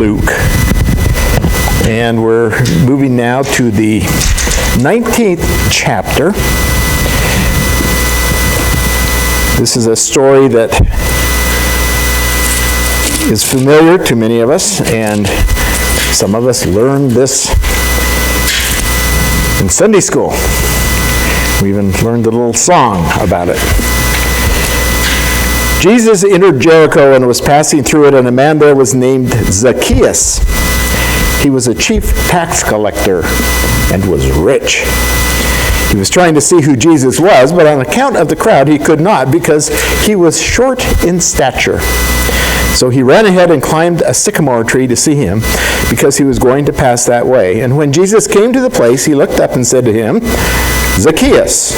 Luke. And we're moving now to the 19th chapter. This is a story that is familiar to many of us, and some of us learned this in Sunday school. We even learned a little song about it. Jesus entered Jericho and was passing through it, and a man there was named Zacchaeus. He was a chief tax collector and was rich. He was trying to see who Jesus was, but on account of the crowd he could not, because he was short in stature. So he ran ahead and climbed a sycamore tree to see him, because he was going to pass that way. And when Jesus came to the place, he looked up and said to him, "Zacchaeus,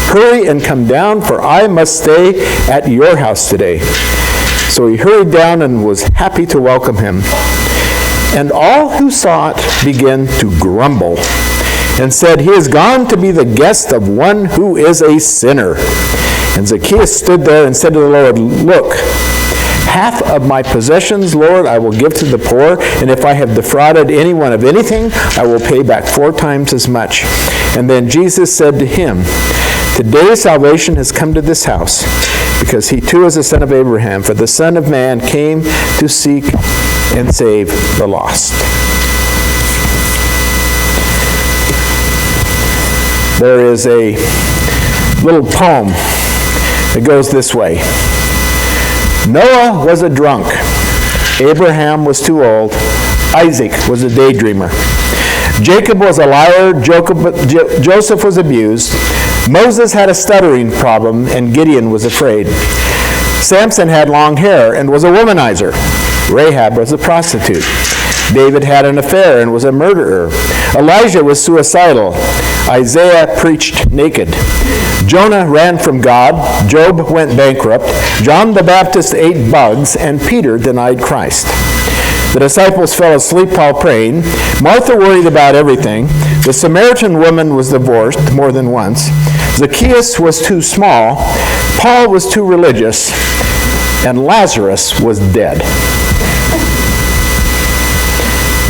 hurry and come down, for I must stay at your house today." So he hurried down and was happy to welcome him. And all who saw it began to grumble and said, "He is gone to be the guest of one who is a sinner." And Zacchaeus stood there and said to the Lord, "Look, half of my possessions, Lord, I will give to the poor, and if I have defrauded anyone of anything, I will pay back 4 times as much." And then Jesus said to him, "Today salvation has come to this house, because he too is a son of Abraham, for the Son of Man came to seek and save the lost." There is a little poem that goes this way. Noah was a drunk. Abraham was too old. Isaac was a daydreamer. Jacob was a liar. Joseph was abused. Moses had a stuttering problem, and Gideon was afraid. Samson had long hair and was a womanizer. Rahab was a prostitute. David had an affair and was a murderer. Elijah was suicidal. Isaiah preached naked. Jonah ran from God. Job went bankrupt. John the Baptist ate bugs, and Peter denied Christ. The disciples fell asleep while praying. Martha worried about everything. The Samaritan woman was divorced more than once. Zacchaeus was too small. Paul was too religious. And Lazarus was dead.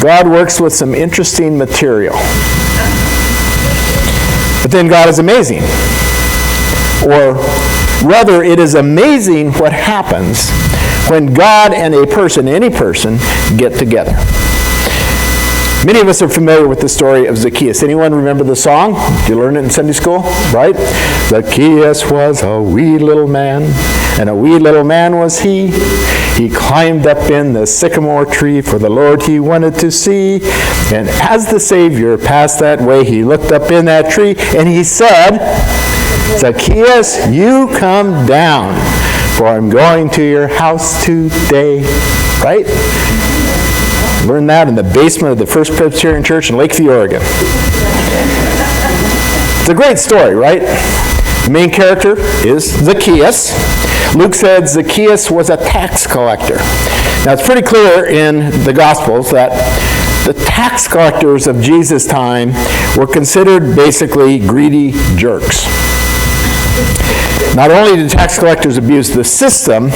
God works with some interesting material. But then God is amazing. Or rather, it is amazing what happens when God and a person, any person, get together. Many of us are familiar with the story of Zacchaeus. Anyone remember the song? Did you learn it in Sunday school? Right? Zacchaeus was a wee little man, and a wee little man was he. He climbed up in the sycamore tree, for the Lord he wanted to see. And as the Savior passed that way, he looked up in that tree, and he said, "Zacchaeus, you come down, for I'm going to your house today." Right? Learned that in the basement of the First Presbyterian Church in Lakeview, Oregon. It's a great story, right? The main character is Zacchaeus. Luke said Zacchaeus was a tax collector. Now, it's pretty clear in the Gospels that the tax collectors of Jesus' time were considered basically greedy jerks. Not only did tax collectors abuse the system,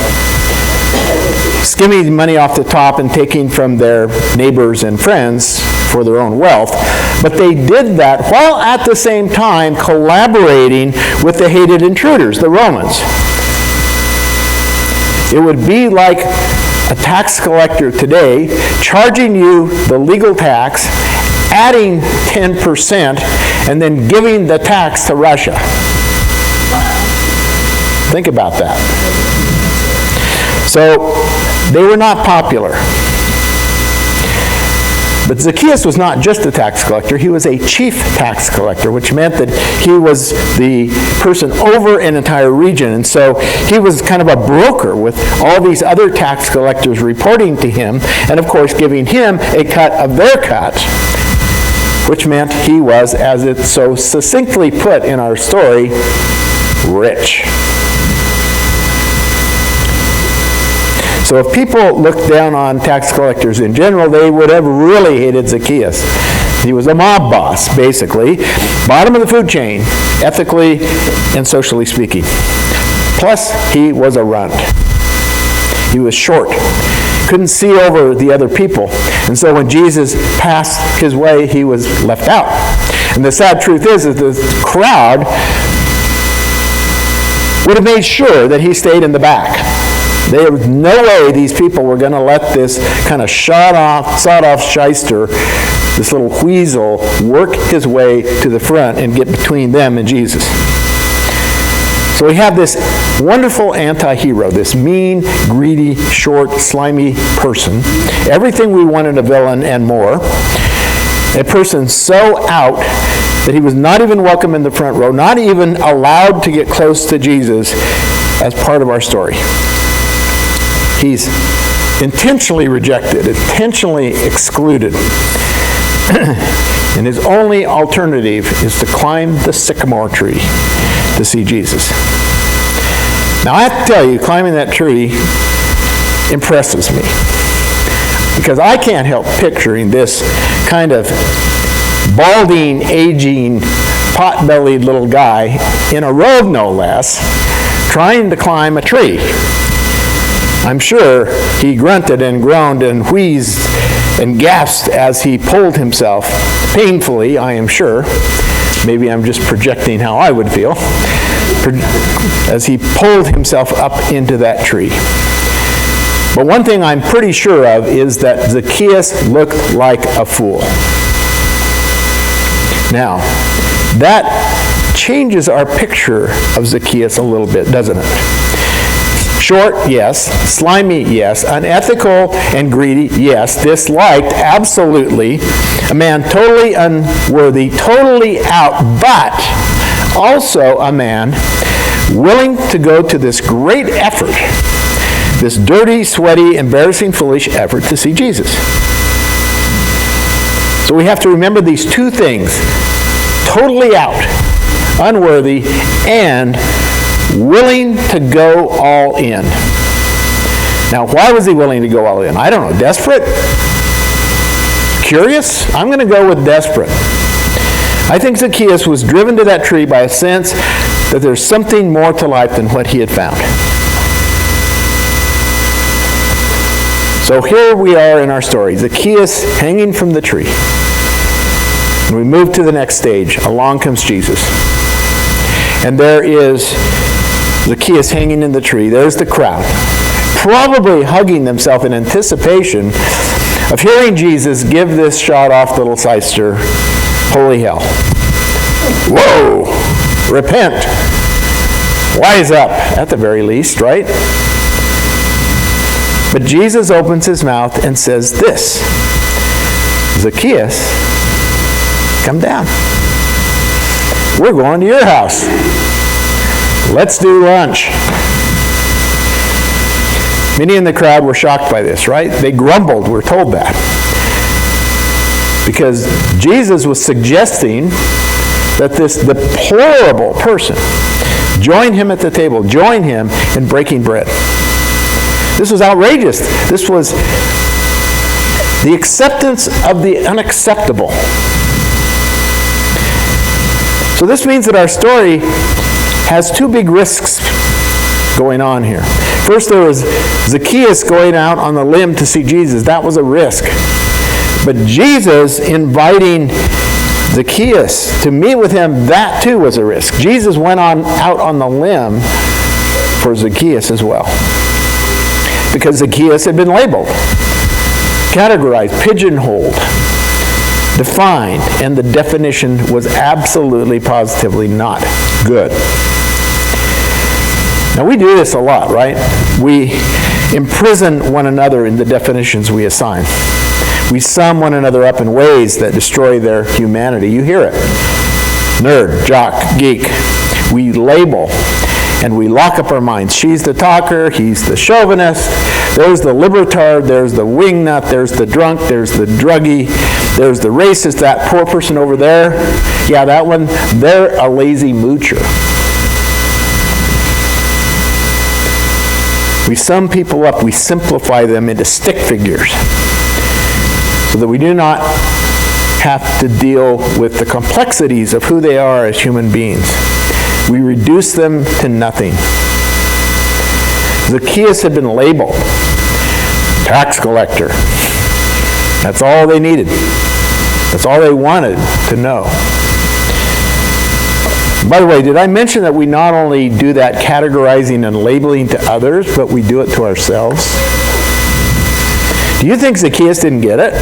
skimming money off the top and taking from their neighbors and friends for their own wealth, but they did that while at the same time collaborating with the hated intruders, the Romans. It would be like a tax collector today charging you the legal tax, adding 10%, and then giving the tax to Russia. Think about that. So, they were not popular. But Zacchaeus was not just a tax collector, he was a chief tax collector, which meant that he was the person over an entire region. And so he was kind of a broker with all these other tax collectors reporting to him, and of course giving him a cut of their cut, which meant he was, as it's so succinctly put in our story, rich. So if people looked down on tax collectors in general, they would have really hated Zacchaeus. He was a mob boss, basically. Bottom of the food chain, ethically and socially speaking. Plus, he was a runt. He was short. couldn't see over the other people. And so when Jesus passed his way, he was left out. And the sad truth is that the crowd would have made sure that he stayed in the back. There was no way these people were going to let this kind of sawed-off shyster, this little weasel, work his way to the front and get between them and Jesus. So we have this wonderful anti-hero, this mean, greedy, short, slimy person. Everything we want in a villain and more. A person so out that he was not even welcome in the front row, not even allowed to get close to Jesus as part of our story. He's intentionally rejected, intentionally excluded. And his only alternative is to climb the sycamore tree to see Jesus. Now I have to tell you, climbing that tree impresses me. Because I can't help picturing this kind of balding, aging, pot-bellied little guy in a robe, no less, trying to climb a tree. I'm sure he grunted and groaned and wheezed and gasped as he pulled himself, painfully, I am sure. Maybe I'm just projecting how I would feel, as he pulled himself up into that tree. But one thing I'm pretty sure of is that Zacchaeus looked like a fool. Now, that changes our picture of Zacchaeus a little bit, doesn't it? Short, yes. Slimy, yes. Unethical and greedy, yes. Disliked, absolutely. A man totally unworthy, totally out, but also a man willing to go to this great effort, this dirty, sweaty, embarrassing, foolish effort to see Jesus. So we have to remember these two things: totally out, unworthy, and willing to go all in. Now, why was he willing to go all in? I don't know. Desperate? Curious? I'm going to go with desperate. I think Zacchaeus was driven to that tree by a sense that there's something more to life than what he had found. So here we are in our story, Zacchaeus hanging from the tree. And we move to the next stage. Along comes Jesus. And there is Zacchaeus hanging in the tree. There's the crowd, probably hugging themselves in anticipation of hearing Jesus give this shot-off little shyster, holy hell. Whoa! Repent! Wise up, at the very least, right? But Jesus opens his mouth and says this: Zacchaeus, come down. We're going to your house. Let's do lunch. Many in the crowd were shocked by this, right? They grumbled, we're told that. Because Jesus was suggesting that this deplorable person join him at the table, join him in breaking bread. This was outrageous. This was the acceptance of the unacceptable. So this means that our story has two big risks going on here. First, there was Zacchaeus going out on the limb to see Jesus. That was a risk. But Jesus inviting Zacchaeus to meet with him, that too was a risk. Jesus went out on the limb for Zacchaeus as well. Because Zacchaeus had been labeled, categorized, pigeonholed, defined, and the definition was absolutely, positively not good. Now we do this a lot, right? We imprison one another in the definitions we assign. We sum one another up in ways that destroy their humanity. You hear it. Nerd, jock, geek. We label and we lock up our minds. She's the talker, he's the chauvinist, there's the libertard, there's the wingnut, there's the drunk, there's the druggie, there's the racist, that poor person over there. Yeah, that one, they're a lazy moocher. We sum people up, we simplify them into stick figures so that we do not have to deal with the complexities of who they are as human beings. We reduce them to nothing. Zacchaeus had been labeled, tax collector. That's all they needed. That's all they wanted to know. By the way, did I mention that we not only do that categorizing and labeling to others, but we do it to ourselves? Do you think Zacchaeus didn't get it?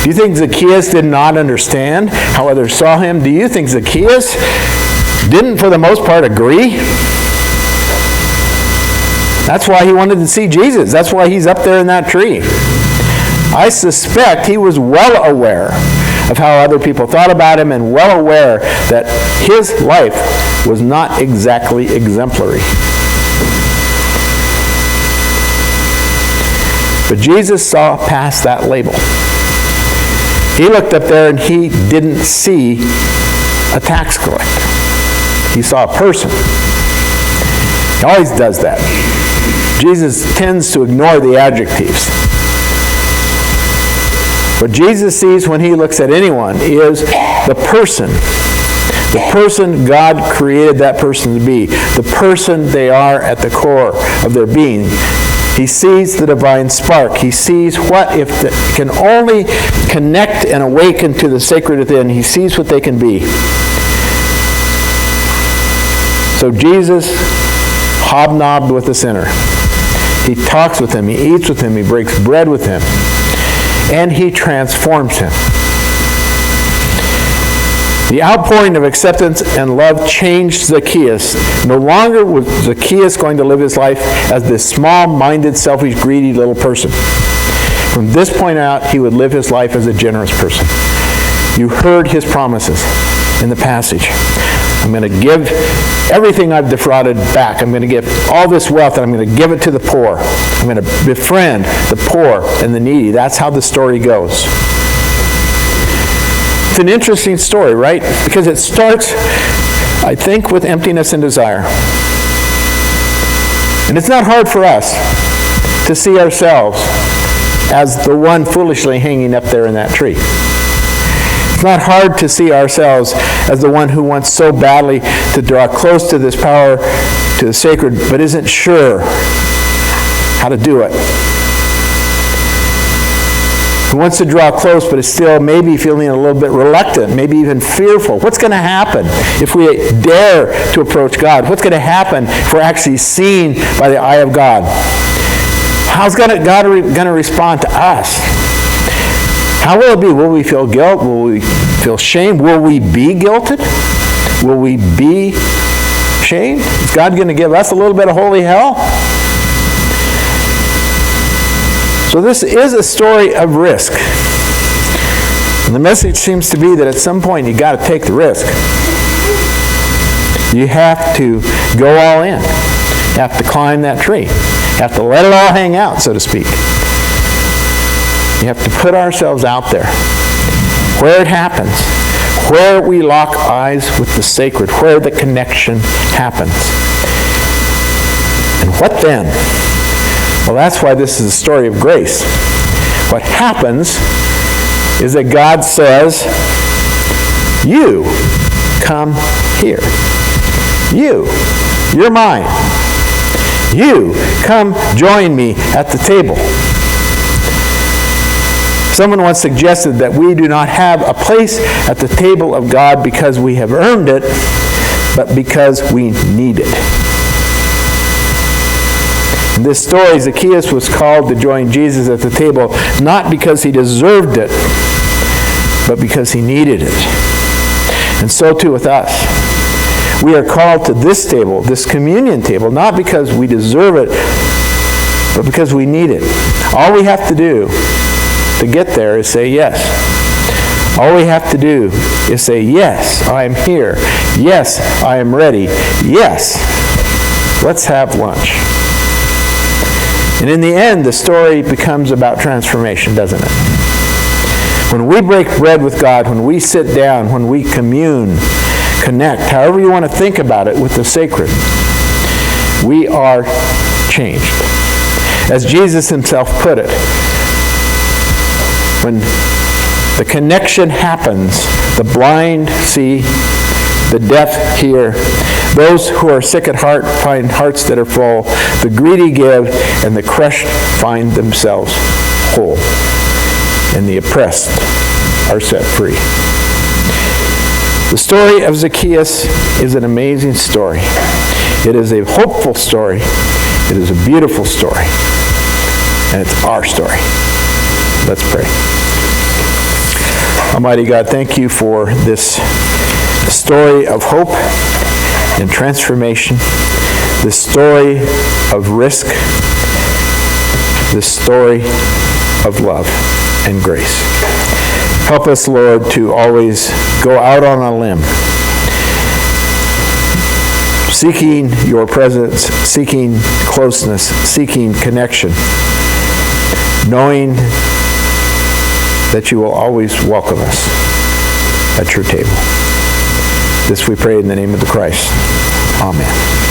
Do you think Zacchaeus did not understand how others saw him? Do you think Zacchaeus didn't, for the most part, agree? That's why he wanted to see Jesus. That's why he's up there in that tree. I suspect he was well aware of how other people thought about him and well aware that his life was not exactly exemplary. But Jesus saw past that label. He looked up there and he didn't see a tax collector. He saw a person. He always does that. Jesus tends to ignore the adjectives. What Jesus sees when he looks at anyone is the person. The person God created that person to be. The person they are at the core of their being. He sees the divine spark. He sees what, if they can only connect and awaken to the sacred within, he sees what they can be. So Jesus hobnobbed with the sinner. He talks with him. He eats with him. He breaks bread with him. And he transforms him. The outpouring of acceptance and love changed Zacchaeus. No longer was Zacchaeus going to live his life as this small-minded, selfish, greedy little person. From this point out, he would live his life as a generous person. You heard his promises in the passage. I'm going to give everything I've defrauded back. I'm going to give all this wealth and I'm going to give it to the poor. I'm going to befriend the poor and the needy. That's how the story goes. It's an interesting story, right? Because it starts, I think, with emptiness and desire. And it's not hard for us to see ourselves as the one foolishly hanging up there in that tree. It's not hard to see ourselves as the one who wants so badly to draw close to this power, to the sacred, but isn't sure how to do it. Who wants to draw close, but is still maybe feeling a little bit reluctant, maybe even fearful. What's going to happen if we dare to approach God? What's going to happen if we're actually seen by the eye of God? How's God going to respond to us? How will it be? Will we feel guilt? Will we feel shame? Will we be guilted? Will we be shamed? Is God going to give us a little bit of holy hell? So this is a story of risk. And the message seems to be that at some point you got to take the risk. You have to go all in. You have to climb that tree. You have to let it all hang out, so to speak. You have to put ourselves out there, where it happens, where we lock eyes with the sacred, where the connection happens. And what then? Well, that's why this is a story of grace. What happens is that God says, you come here. You're mine. You come join me at the table. Someone once suggested that we do not have a place at the table of God because we have earned it, but because we need it. In this story, Zacchaeus was called to join Jesus at the table, not because he deserved it, but because he needed it. And so too with us. We are called to this table, this communion table, not because we deserve it, but because we need it. All we have to do to get there is say yes. All we have to do is say, yes, I am here. Yes, I am ready. Yes, let's have lunch. And in the end, the story becomes about transformation, doesn't it? When we break bread with God, when we sit down, when we commune, connect, however you want to think about it, with the sacred, we are changed. As Jesus himself put it, when the connection happens, the blind see, the deaf hear, Those who are sick at heart find hearts that are full. The greedy give, and the crushed find themselves whole. And the oppressed are set free. The story of Zacchaeus is an amazing story. It is a hopeful story. It is a beautiful story. And it's our story. Let's pray. Almighty God, thank you for this story of hope and transformation, this story of risk, this story of love and grace. Help us, Lord, to always go out on a limb, seeking your presence, seeking closeness, seeking connection, knowing that you will always welcome us at your table. This we pray in the name of the Christ. Amen.